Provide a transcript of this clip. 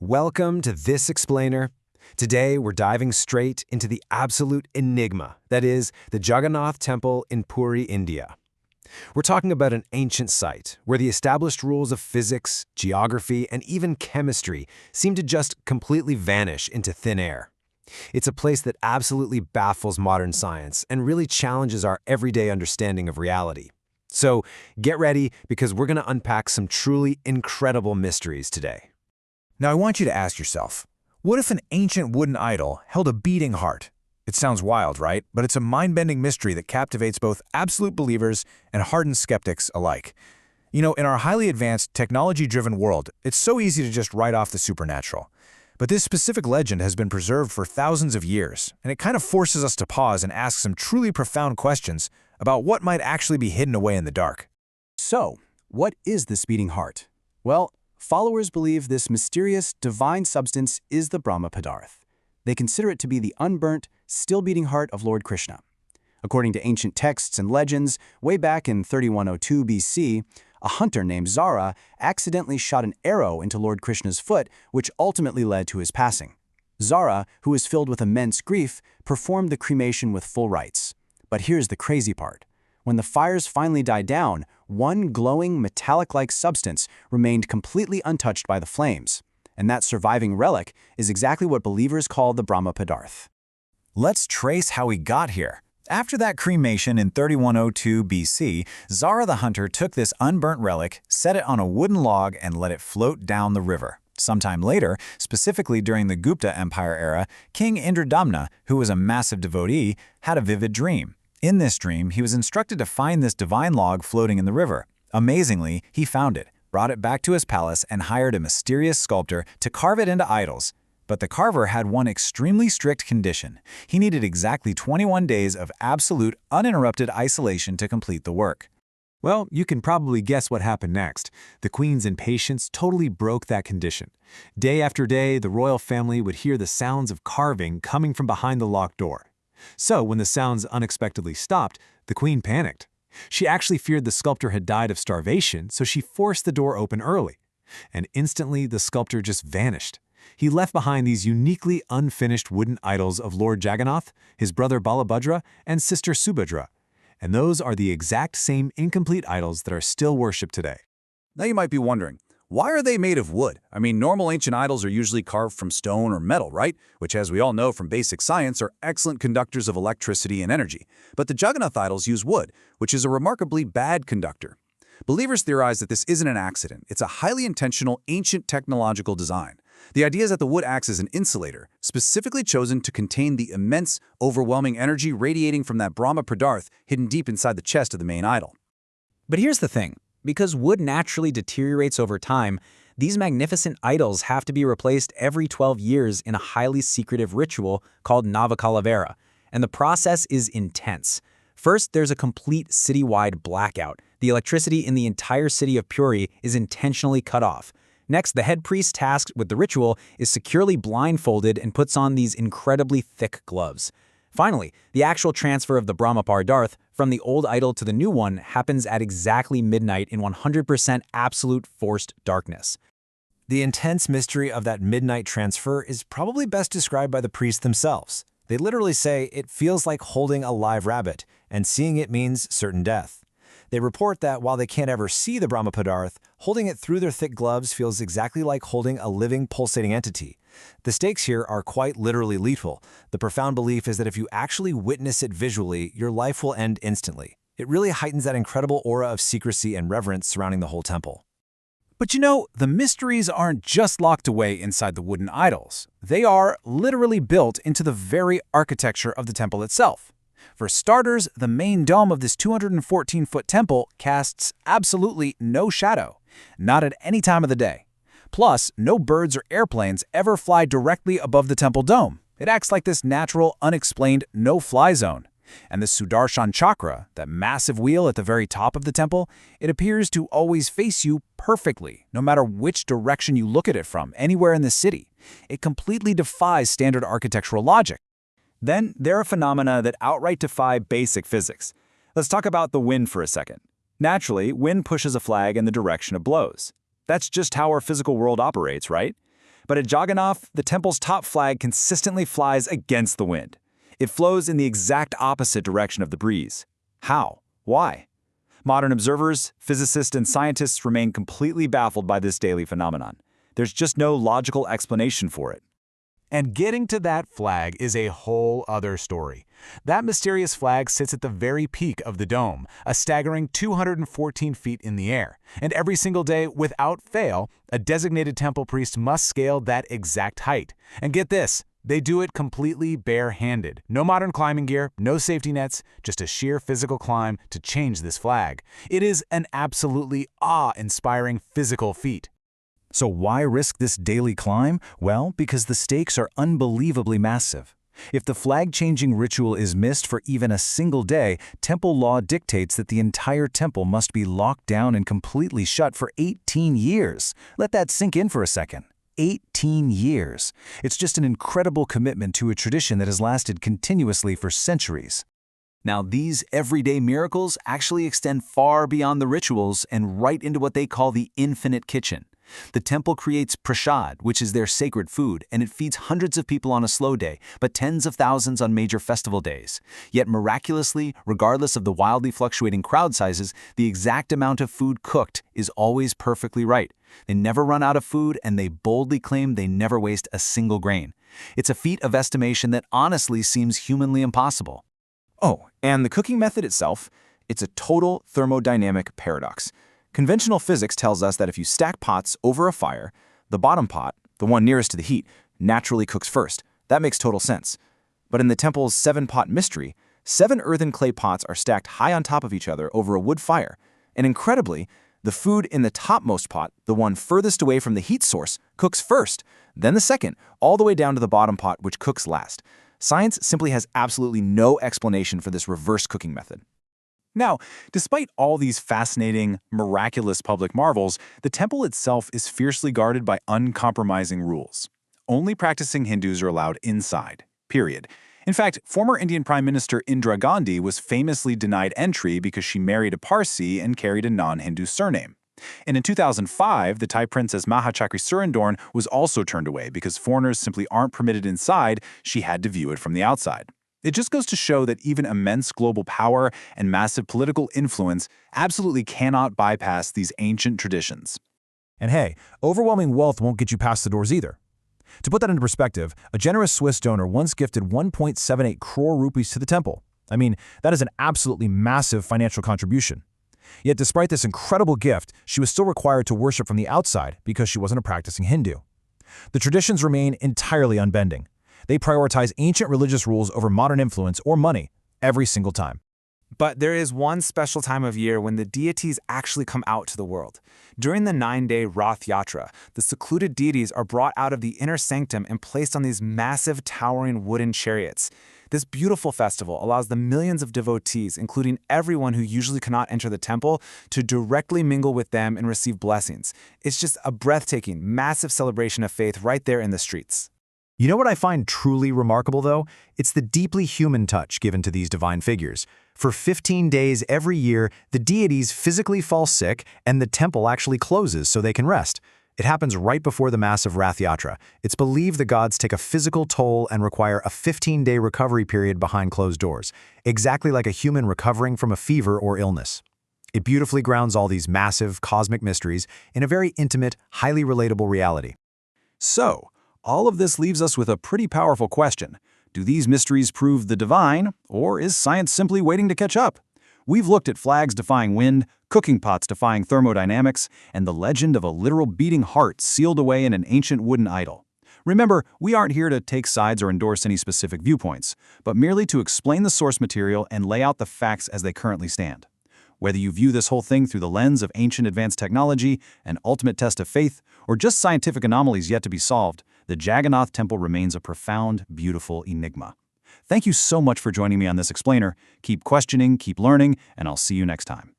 Welcome to This Explainer. Today we're diving straight into the absolute enigma, that is, the Jagannath Temple in Puri, India. We're talking about an ancient site where the established rules of physics, geography, and even chemistry seem to just completely vanish into thin air. It's a place that absolutely baffles modern science and really challenges our everyday understanding of reality. So get ready, because we're going to unpack some truly incredible mysteries today. Now I want you to ask yourself, what if an ancient wooden idol held a beating heart? It sounds wild, right? But it's a mind-bending mystery that captivates both absolute believers and hardened skeptics alike. You know, in our highly advanced, technology-driven world, it's so easy to just write off the supernatural. But this specific legend has been preserved for thousands of years, and it kind of forces us to pause and ask some truly profound questions about what might actually be hidden away in the dark. So, what is this beating heart? Well, followers believe this mysterious, divine substance is the Brahma Padarth. They consider it to be the unburnt, still-beating heart of Lord Krishna. According to ancient texts and legends, way back in 3102 BC, a hunter named Zara accidentally shot an arrow into Lord Krishna's foot, which ultimately led to his passing. Zara, who was filled with immense grief, performed the cremation with full rites. But here's the crazy part. When the fires finally died down, one glowing, metallic-like substance remained completely untouched by the flames. And that surviving relic is exactly what believers call the Brahma Padarth. Let's trace how we got here. After that cremation in 3102 BC, Zara the hunter took this unburnt relic, set it on a wooden log, and let it float down the river. Sometime later, specifically during the Gupta Empire era, King Indradamna, who was a massive devotee, had a vivid dream. In this dream, he was instructed to find this divine log floating in the river. Amazingly, he found it, brought it back to his palace, and hired a mysterious sculptor to carve it into idols. But the carver had one extremely strict condition. He needed exactly 21 days of absolute, uninterrupted isolation to complete the work. Well, you can probably guess what happened next. The queen's impatience totally broke that condition. Day after day, the royal family would hear the sounds of carving coming from behind the locked door. So, when the sounds unexpectedly stopped, the queen panicked. She actually feared the sculptor had died of starvation, so she forced the door open early. And instantly, the sculptor just vanished. He left behind these uniquely unfinished wooden idols of Lord Jagannath, his brother Balabhadra, and sister Subhadra. And those are the exact same incomplete idols that are still worshipped today. Now you might be wondering, why are they made of wood? I mean, normal ancient idols are usually carved from stone or metal, right? Which, as we all know from basic science, are excellent conductors of electricity and energy. But the Jagannath idols use wood, which is a remarkably bad conductor. Believers theorize that this isn't an accident. It's a highly intentional, ancient technological design. The idea is that the wood acts as an insulator, specifically chosen to contain the immense, overwhelming energy radiating from that Brahma Padarth hidden deep inside the chest of the main idol. But here's the thing. Because wood naturally deteriorates over time, these magnificent idols have to be replaced every 12 years in a highly secretive ritual called Navakalavera, and the process is intense. First, there's a complete citywide blackout. The electricity in the entire city of Puri is intentionally cut off. Next, the head priest tasked with the ritual is securely blindfolded and puts on these incredibly thick gloves. Finally, the actual transfer of the Brahma Padarth from the old idol to the new one happens at exactly midnight in 100% absolute forced darkness. The intense mystery of that midnight transfer is probably best described by the priests themselves. They literally say it feels like holding a live rabbit, and seeing it means certain death. They report that while they can't ever see the Brahma Padarth, holding it through their thick gloves feels exactly like holding a living, pulsating entity. The stakes here are quite literally lethal. The profound belief is that if you actually witness it visually, your life will end instantly. It really heightens that incredible aura of secrecy and reverence surrounding the whole temple. But you know, the mysteries aren't just locked away inside the wooden idols. They are literally built into the very architecture of the temple itself. For starters, the main dome of this 214-foot temple casts absolutely no shadow, not at any time of the day. Plus, no birds or airplanes ever fly directly above the temple dome. It acts like this natural, unexplained, no-fly zone. And the Sudarshan Chakra, that massive wheel at the very top of the temple, it appears to always face you perfectly, no matter which direction you look at it from, anywhere in the city. It completely defies standard architectural logic. Then there are phenomena that outright defy basic physics. Let's talk about the wind for a second. Naturally, wind pushes a flag in the direction it blows. That's just how our physical world operates, right? But at Jagannath, the temple's top flag consistently flies against the wind. It flows in the exact opposite direction of the breeze. How? Why? Modern observers, physicists, and scientists remain completely baffled by this daily phenomenon. There's just no logical explanation for it. And getting to that flag is a whole other story. That mysterious flag sits at the very peak of the dome, a staggering 214 feet in the air. And every single day, without fail, a designated temple priest must scale that exact height. And get this, they do it completely bare-handed. No modern climbing gear, no safety nets, just a sheer physical climb to change this flag. It is an absolutely awe-inspiring physical feat. So why risk this daily climb? Well, because the stakes are unbelievably massive. If the flag-changing ritual is missed for even a single day, temple law dictates that the entire temple must be locked down and completely shut for 18 years. Let that sink in for a second. 18 years. It's just an incredible commitment to a tradition that has lasted continuously for centuries. Now, these everyday miracles actually extend far beyond the rituals and right into what they call the infinite kitchen. The temple creates prasad, which is their sacred food, and it feeds hundreds of people on a slow day, but tens of thousands on major festival days. Yet miraculously, regardless of the wildly fluctuating crowd sizes, the exact amount of food cooked is always perfectly right. They never run out of food, and they boldly claim they never waste a single grain. It's a feat of estimation that honestly seems humanly impossible. Oh, and the cooking method itself, it's a total thermodynamic paradox. Conventional physics tells us that if you stack pots over a fire, the bottom pot, the one nearest to the heat, naturally cooks first. That makes total sense. But in the temple's 7-pot mystery, 7 earthen clay pots are stacked high on top of each other over a wood fire. And incredibly, the food in the topmost pot, the one furthest away from the heat source, cooks first, then the second, all the way down to the bottom pot, which cooks last. Science simply has absolutely no explanation for this reverse cooking method. Now, despite all these fascinating, miraculous public marvels, the temple itself is fiercely guarded by uncompromising rules. Only practicing Hindus are allowed inside, period. In fact, former Indian Prime Minister Indira Gandhi was famously denied entry because she married a Parsi and carried a non-Hindu surname. And in 2005, the Thai princess Maha Chakrisurandoorn was also turned away because foreigners simply aren't permitted inside. She had to view it from the outside. It just goes to show that even immense global power and massive political influence absolutely cannot bypass these ancient traditions. And hey, overwhelming wealth won't get you past the doors either. To put that into perspective, a generous Swiss donor once gifted 1.78 crore rupees to the temple. I mean, that is an absolutely massive financial contribution. Yet despite this incredible gift, she was still required to worship from the outside because she wasn't a practicing Hindu. The traditions remain entirely unbending. They prioritize ancient religious rules over modern influence or money every single time. But there is one special time of year when the deities actually come out to the world. During the 9-day Rath Yatra, the secluded deities are brought out of the inner sanctum and placed on these massive, towering wooden chariots. This beautiful festival allows the millions of devotees, including everyone who usually cannot enter the temple, to directly mingle with them and receive blessings. It's just a breathtaking, massive celebration of faith right there in the streets. You know what I find truly remarkable, though? It's the deeply human touch given to these divine figures. For 15 days every year, the deities physically fall sick and the temple actually closes so they can rest. It happens right before the massive Rath Yatra. It's believed the gods take a physical toll and require a 15-day recovery period behind closed doors, exactly like a human recovering from a fever or illness. It beautifully grounds all these massive, cosmic mysteries in a very intimate, highly relatable reality. So, all of this leaves us with a pretty powerful question. Do these mysteries prove the divine, or is science simply waiting to catch up? We've looked at flags defying wind, cooking pots defying thermodynamics, and the legend of a literal beating heart sealed away in an ancient wooden idol. Remember, we aren't here to take sides or endorse any specific viewpoints, but merely to explain the source material and lay out the facts as they currently stand. Whether you view this whole thing through the lens of ancient advanced technology, an ultimate test of faith, or just scientific anomalies yet to be solved, the Jagannath Temple remains a profound, beautiful enigma. Thank you so much for joining me on this explainer. Keep questioning, keep learning, and I'll see you next time.